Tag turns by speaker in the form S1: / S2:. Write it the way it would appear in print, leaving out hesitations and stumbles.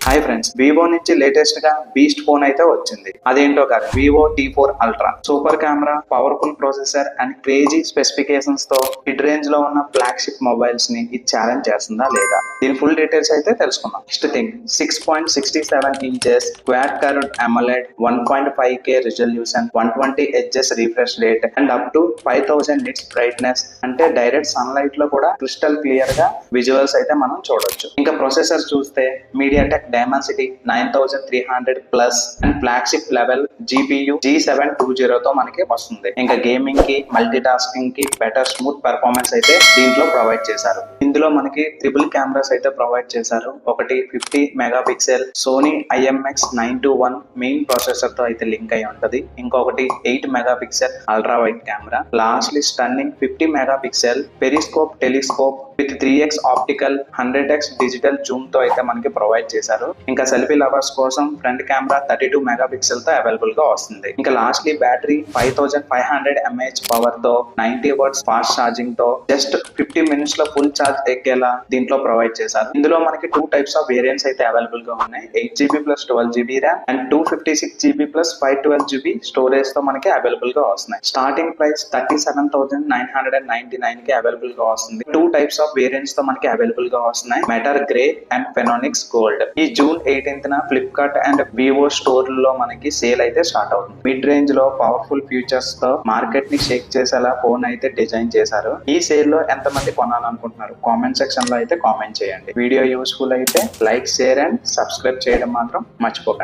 S1: Hi friends, Vivo నుంచి latest గా beast phone అయితే వచ్చింది. అదేంటో కాదు, Vivo T4 ultra. Super camera, powerful processor and crazy specifications తో మిడ్ రేంజ్ లో ఉన్న ఫ్లాగ్షిప్ మొబైల్స్ ని ఇది ఛాలెంజ్ చేస్తుందా లేదా, దీని ఫుల్ డీటెయిల్స్ అయితే తెలుసుకుందాం. First thing, 6.67 inches quad curved AMOLED, 1.5K resolution, 120 Hz refresh rate and up to 5000 nits brightness. అంటే డైరెక్ట్ సన్ లైట్ లో కూడా క్రిస్టల్ క్లియర్ గా విజువల్స్ అయితే మనం చూడొచ్చు. ఇంకా ప్రొసెసర్ చూస్తే MediaTek Dimensity 9300 plus and flagship level GPU G720 తో మనకి వస్తుంది. ఇంకా గేమింగ్ కి, మల్టీ టాస్కింగ్ కి బెటర్ స్మూత్ పెర్ఫార్మెన్స్ అయితే దీంట్లో ప్రొవైడ్ చేశారు. ఇందులో మనకి ట్రిపుల్ కెమెరాస్ అయితే ప్రొవైడ్ చేశారు. ఒకటి 50 megapixel Sony IMX921 main processor తో అయితే లింక్ అయి ఉంటది. ఇంకొకటి 8 megapixel ultra wide camera. Lastly stunning 50 megapixel periscope telescope with 3x optical 100x digital Zoom తో అయితే మనకి ప్రొవైడ్ చేశారు. ఇంకా సెల్ఫీ లవర్స్ కోసం ఫ్రంట్ కెమెరా 32 మెగాపిక్సెల్ తో అవైలబుల్ గా వస్తుంది. ఇంకా లాస్ట్లీ బ్యాటరీ 5500 mAh పవర్ తో 90 వాట్స్ ఫాస్ట్ ఛార్జింగ్ తో జస్ట్ 50 మినిట్స్ లో ఫుల్ ఛార్జ్ ఎక్కేలా దీంట్లో ప్రొవైడ్ చేశారు. ఇందులో మనకి 2 టైప్స్ ఆఫ్ వేరియంట్స్ అయితే అవైలబుల్ గా ఉన్నాయి. 8GB plus 12GB RAM and 256GB plus 512GB storage తో మనకి అవైలబుల్ గా వస్తున్నాయి. స్టార్టింగ్ ప్రైస్ 37,999 కి అవైలబుల్ గా వస్తుంది. 2 టైప్స్ ఆఫ్ వేరియంట్స్ తో మనకి అవైలబుల్ గా వస్తున్నాయి, మెటర్ గ్రే అండ్ ఫెనోనిక్స్ గోల్డ్. ఈ June 18th Flipkart and Vivo store లో మనకి సేల్ అయితే స్టార్ట్ అవుతుంది. మిడ్ రేంజ్ లో పవర్ఫుల్ ఫీచర్స్ తో మార్కెట్ ని షేక్ చేసేలా ఫోన్ అయితే డిజైన్ చేశారు. ఈ సేల్ లో ఎంత మంది కొనాలనుకుంటున్నారు కామెంట్ సెక్షన్ లో అయితే కామెంట్ చేయండి. వీడియో యూస్ఫుల్ అయితే లైక్, షేర్ అండ్ సబ్స్క్రైబ్ చేయడం మాత్రం మర్చిపోకండి.